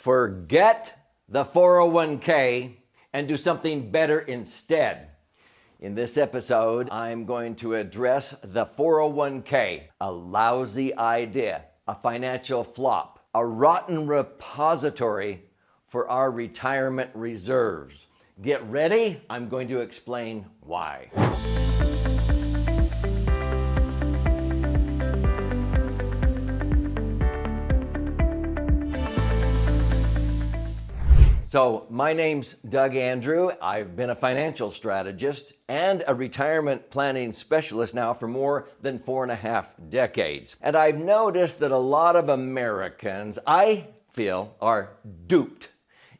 Forget the 401k and do something better instead. In this episode, I'm going to address the 401k, a lousy idea, a financial flop, a rotten repository for our retirement reserves. Get ready, I'm going to explain why. So my name's Doug Andrew. I've been a financial strategist and a retirement planning specialist now for more than 4.5 decades. And I've noticed that a lot of Americans, I feel, are duped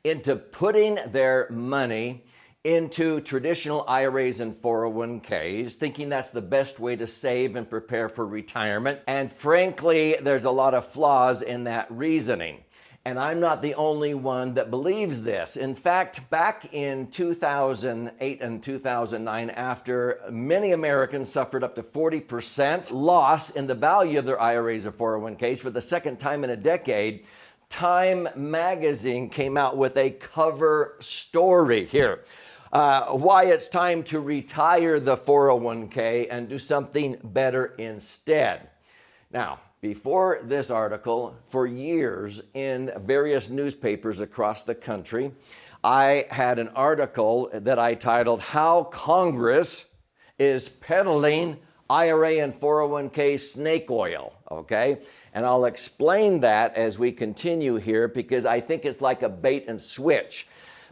into putting their money into traditional IRAs and 401ks, thinking that's the best way to save and prepare for retirement. And frankly, there's a lot of flaws in that reasoning. And I'm not the only one that believes this. In fact, back in 2008 and 2009, after many Americans suffered up to 40% loss in the value of their IRAs or 401ks for the second time in a decade, Time magazine came out with a cover story here. Why it's time to retire the 401k and do something better instead. Now, before this article, for years in various newspapers across the country, I had an article that I titled, How Congress is Peddling IRA and 401k Snake Oil, okay? And I'll explain that as we continue here because I think it's like a bait and switch.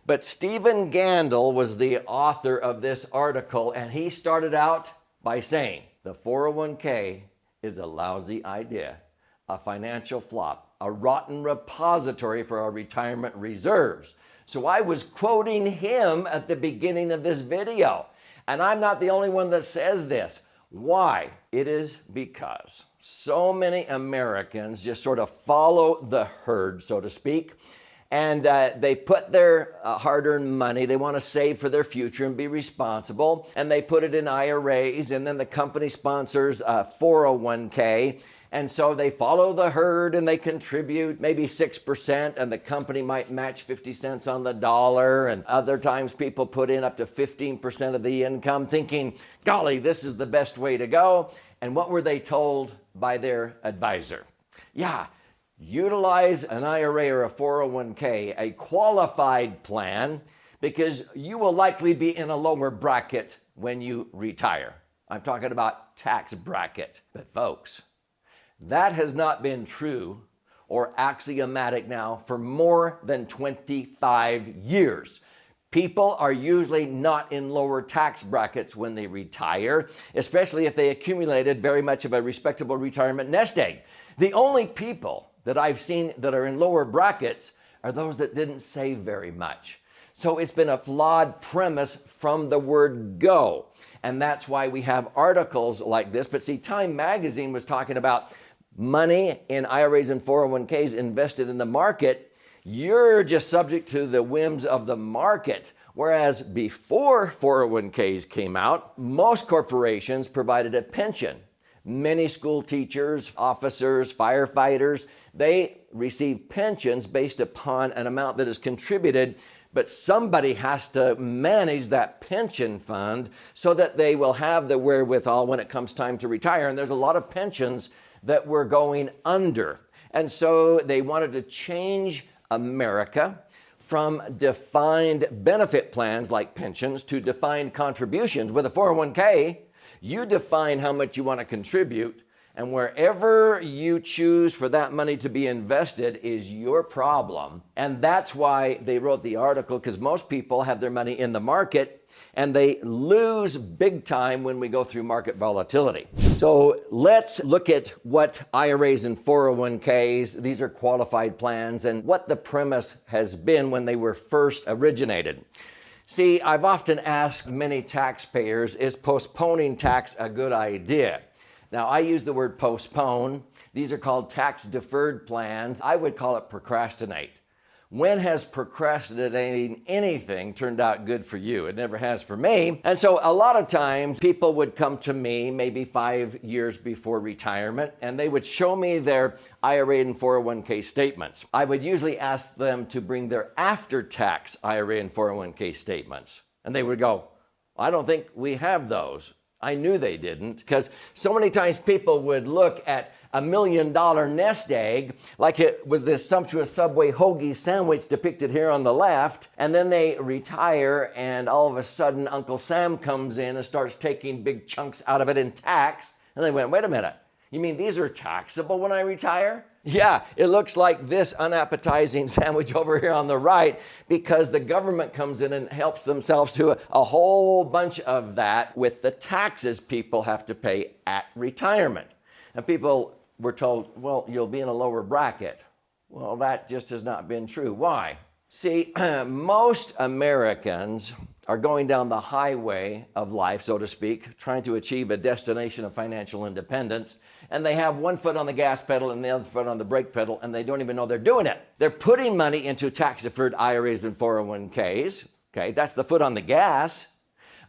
But Stephen Gandel was the author of this article, and he started out by saying, the 401k is a lousy idea, a financial flop, a rotten repository for our retirement reserves. So I was quoting him at the beginning of this video. And I'm not the only one that says this. Why? It is because so many Americans just sort of follow the herd, so to speak, and they put their hard-earned money, they want to save for their future and be responsible, and they put it in IRAs, and then the company sponsors a 401k, and so they follow the herd and they contribute maybe 6%, and the company might match 50 cents on the dollar, and other times people put in up to 15% of the income thinking, golly, this is the best way to go. And what were they told by their advisor? Yeah, utilize an IRA or a 401k, a qualified plan, because you will likely be in a lower bracket when you retire. I'm talking about tax bracket. But folks, that has not been true or axiomatic now for more than 25 years. People are usually not in lower tax brackets when they retire, especially if they accumulated very much of a respectable retirement nest egg. The only people that I've seen that are in lower brackets are those that didn't save very much. So it's been a flawed premise from the word go. And that's why we have articles like this. But see, Time magazine was talking about money in IRAs and 401ks invested in the market. You're just subject to the whims of the market. Whereas before 401ks came out, most corporations provided a pension. Many school teachers, officers, firefighters, they receive pensions based upon an amount that is contributed, but somebody has to manage that pension fund so that they will have the wherewithal when it comes time to retire. And there's a lot of pensions that were going under. And so they wanted to change America from defined benefit plans like pensions to defined contributions. With a 401k, you define how much you want to contribute, and wherever you choose for that money to be invested is your problem. And that's why they wrote the article, because most people have their money in the market and they lose big time when we go through market volatility. So let's look at what IRAs and 401ks, these are qualified plans, and what the premise has been when they were first originated. See, I've often asked many taxpayers, is postponing tax a good idea? Now, I use the word postpone. These are called tax deferred plans. I would call it procrastinate. When has procrastinating anything turned out good for you? It never has for me. And so a lot of times people would come to me maybe 5 years before retirement, and they would show me their IRA and 401k statements. I would usually ask them to bring their after-tax IRA and 401k statements. And they would go, I don't think we have those. I knew they didn't, because so many times people would look at $1 million nest egg like it was this sumptuous Subway hoagie sandwich depicted here on the left, and then they retire and all of a sudden Uncle Sam comes in and starts taking big chunks out of it in tax, and they went, wait a minute, you mean these are taxable when I retire? Yeah, it looks like this unappetizing sandwich over here on the right because the government comes in and helps themselves to a whole bunch of that with the taxes people have to pay at retirement. And people were told, well, you'll be in a lower bracket. Well, that just has not been true. Why? See, most Americans are going down the highway of life, so to speak, trying to achieve a destination of financial independence, and they have one foot on the gas pedal and the other foot on the brake pedal, and they don't even know they're doing it. They're putting money into tax-deferred IRAs and 401ks. Okay, that's the foot on the gas.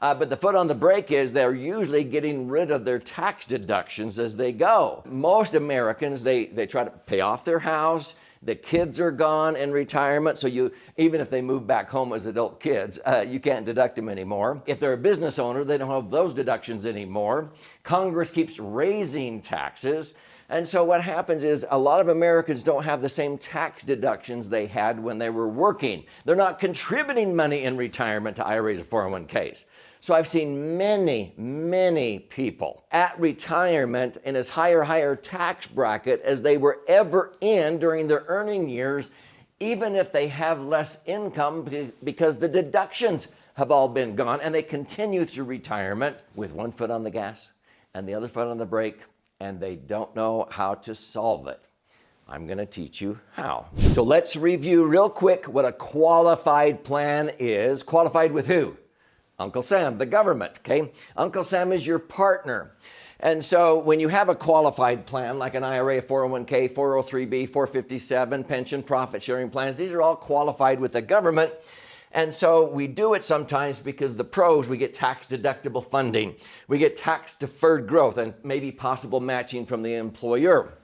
But the foot on the brake is they're usually getting rid of their tax deductions as they go. Most Americans, they try to pay off their house. The kids are gone in retirement, so even if they move back home as adult kids, you can't deduct them anymore. If they're a business owner, they don't have those deductions anymore. Congress keeps raising taxes. And so what happens is a lot of Americans don't have the same tax deductions they had when they were working. They're not contributing money in retirement to IRAs or 401ks. So I've seen many people at retirement in as higher tax bracket as they were ever in during their earning years, even if they have less income because the deductions have all been gone, and they continue through retirement with one foot on the gas and the other foot on the brake, and they don't know how to solve it. I'm going to teach you how. So let's review real quick what a qualified plan is. Qualified with who? Uncle Sam, the government, okay? Uncle Sam is your partner. And so when you have a qualified plan, like an IRA, 401k, 403b, 457, pension, profit sharing plans, these are all qualified with the government. And so we do it sometimes because the pros, we get tax deductible funding, we get tax deferred growth, and maybe possible matching from the employer.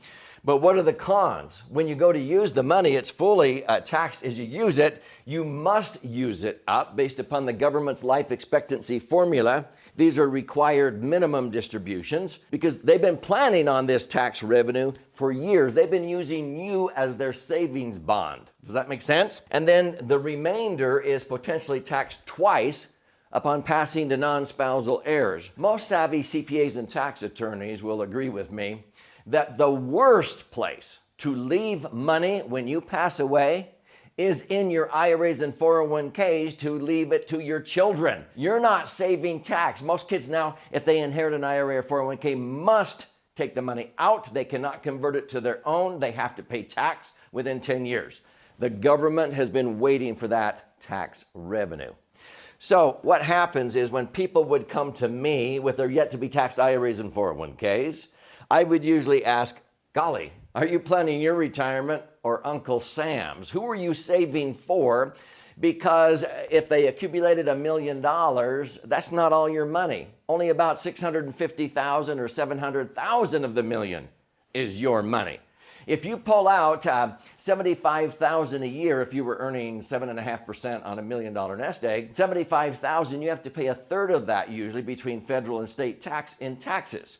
But what are the cons? When you go to use the money, it's fully taxed as you use it. You must use it up based upon the government's life expectancy formula. These are required minimum distributions because they've been planning on this tax revenue for years. They've been using you as their savings bond. Does that make sense? And then the remainder is potentially taxed twice upon passing to non-spousal heirs. Most savvy CPAs and tax attorneys will agree with me that the worst place to leave money when you pass away is in your IRAs and 401ks to leave it to your children. You're not saving tax. Most kids now, if they inherit an IRA or 401k, must take the money out. They cannot convert it to their own. They have to pay tax within 10 years. The government has been waiting for that tax revenue. So what happens is when people would come to me with their yet to be taxed IRAs and 401ks, I would usually ask, golly, are you planning your retirement or Uncle Sam's? Who are you saving for? Because if they accumulated $1 million, that's not all your money. Only about $650,000 or $700,000 of the million is your money. If you pull out $75,000 a year, if you were earning 7.5% on $1 million nest egg, $75,000, you have to pay a third of that usually between federal and state tax in taxes.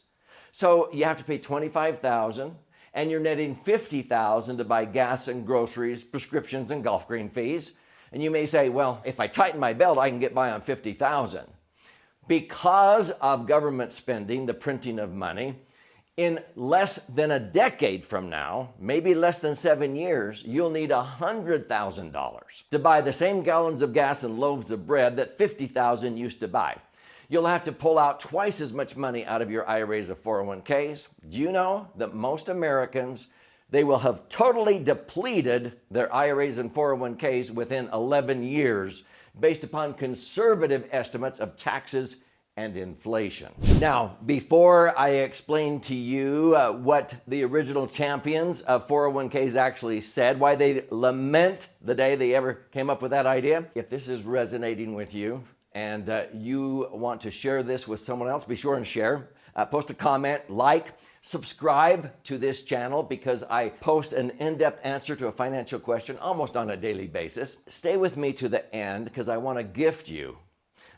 So you have to pay $25,000, and you're netting $50,000 to buy gas and groceries, prescriptions, and golf green fees. And you may say, well, if I tighten my belt, I can get by on $50,000. Because of government spending, the printing of money, in less than a decade from now, maybe less than 7 years, you'll need $100,000 to buy the same gallons of gas and loaves of bread that $50,000 used to buy. You'll have to pull out twice as much money out of your IRAs or 401ks. Do you know that most Americans, they will have totally depleted their IRAs and 401ks within 11 years based upon conservative estimates of taxes and inflation. Now, before I explain to you what the original champions of 401ks actually said, why they lament the day they ever came up with that idea, if this is resonating with you and you want to share this with someone else, be sure and share. Post a comment, like, subscribe to this channel because I post an in-depth answer to a financial question almost on a daily basis. Stay with me to the end because I want to gift you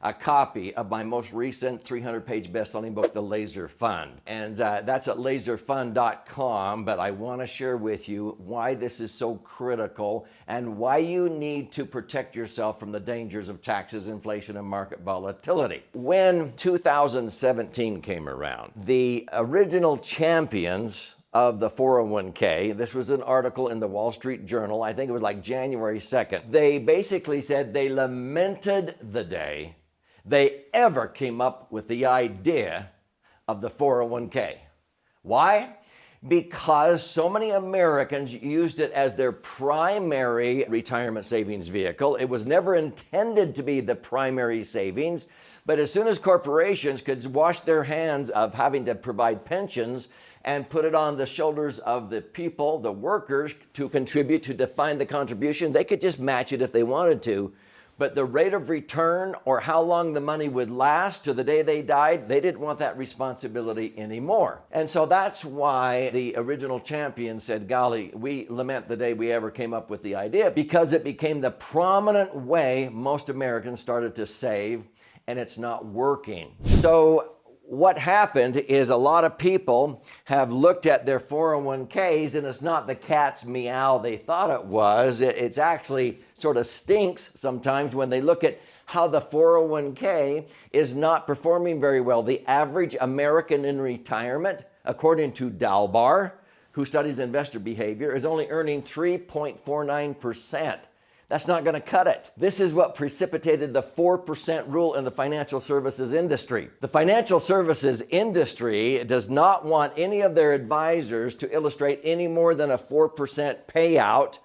a copy of my most recent 300-page best-selling book, The Laser Fund. And that's at laserfund.com, but I want to share with you why this is so critical and why you need to protect yourself from the dangers of taxes, inflation, and market volatility. When 2017 came around, the original champions of the 401k, this was an article in the Wall Street Journal, I think it was like January 2nd, they basically said they lamented the day they ever came up with the idea of the 401k. Why? Because so many Americans used it as their primary retirement savings vehicle. It was never intended to be the primary savings, but as soon as corporations could wash their hands of having to provide pensions and put it on the shoulders of the people, the workers, to contribute to define the contribution, they could just match it if they wanted to. But the rate of return or how long the money would last to the day they died, they didn't want that responsibility anymore. And so that's why the original champion said, golly, we lament the day we ever came up with the idea, because it became the prominent way most Americans started to save, and it's not working. So what happened is a lot of people have looked at their 401ks and it's not the cat's meow they thought it was. It's actually sort of stinks sometimes when they look at how the 401k is not performing very well. The average American in retirement, according to Dalbar, who studies investor behavior, is only earning 3.49%. That's not going to cut it. This is what precipitated the 4% rule in the financial services industry. The financial services industry does not want any of their advisors to illustrate any more than a 4% payout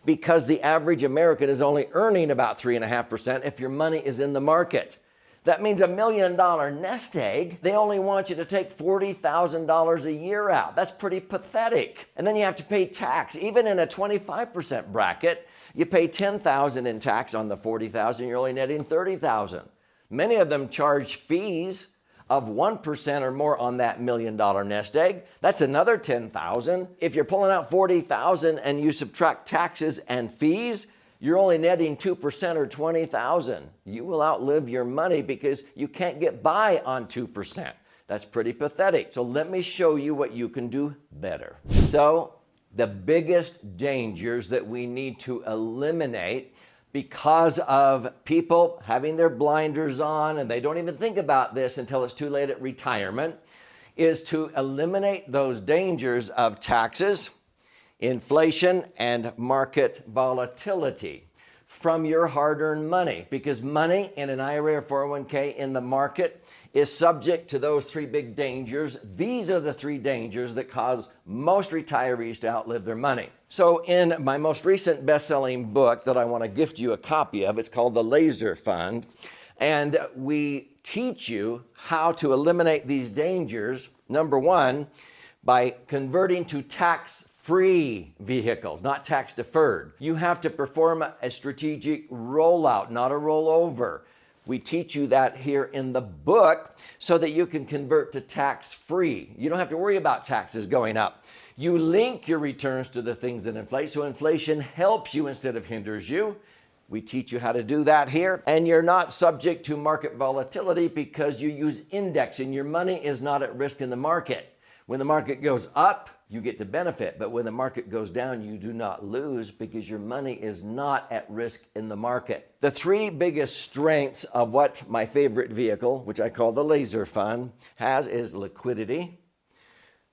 because the average American is only earning about 3.5% if your money is in the market. That means $1 million nest egg, they only want you to take $40,000 a year out. That's pretty pathetic. And then you have to pay tax. Even in a 25% bracket, you pay $10,000 in tax on the $40,000, you're only netting $30,000. Many of them charge fees of 1% or more on that $1 million nest egg. That's another $10,000. If you're pulling out $40,000 and you subtract taxes and fees, you're only netting 2% or $20,000. You will outlive your money because you can't get by on 2%. That's pretty pathetic. So let me show you what you can do better. So the biggest dangers that we need to eliminate because of people having their blinders on and they don't even think about this until it's too late at retirement is to eliminate those dangers of taxes, inflation, and market volatility from your hard-earned money, because money in an IRA or 401k in the market is subject to those three big dangers. These are the three dangers that cause most retirees to outlive their money. So in my most recent best-selling book that I want to gift you a copy of, it's called The Laser Fund, and we teach you how to eliminate these dangers, number one, by converting to tax-free vehicles, not tax-deferred. You have to perform a strategic rollout, not a rollover. We teach you that here in the book so that you can convert to tax-free. You don't have to worry about taxes going up. You link your returns to the things that inflate, so inflation helps you instead of hinders you. We teach you how to do that here. And you're not subject to market volatility because you use indexing. Your money is not at risk in the market. When the market goes up, you get to benefit. But when the market goes down, you do not lose because your money is not at risk in the market. The three biggest strengths of what my favorite vehicle, which I call the Laser Fund, has is liquidity,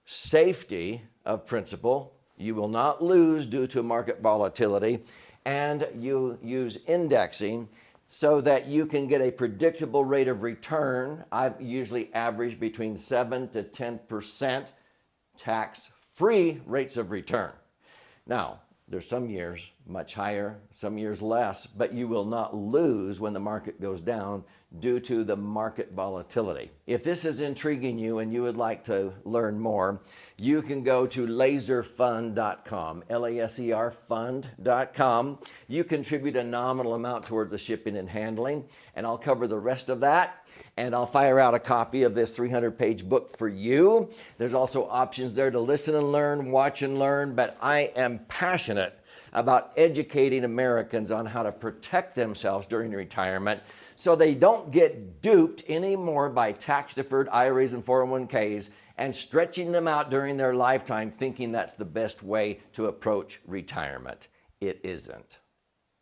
safety of principal. You will not lose due to market volatility. And you use indexing so that you can get a predictable rate of return. I've usually averaged between 7 to 10% tax-free rates of return. Now, there's some years much higher, some years less, but you will not lose when the market goes down due to the market volatility. If this is intriguing you and you would like to learn more, you can go to laserfund.com, L-A-S-E-R fund.com. You contribute a nominal amount towards the shipping and handling, and I'll cover the rest of that, and I'll fire out a copy of this 300-page book for you. There's also options there to listen and learn, watch and learn, but I am passionate about educating Americans on how to protect themselves during retirement so they don't get duped anymore by tax-deferred IRAs and 401ks and stretching them out during their lifetime thinking that's the best way to approach retirement. It isn't.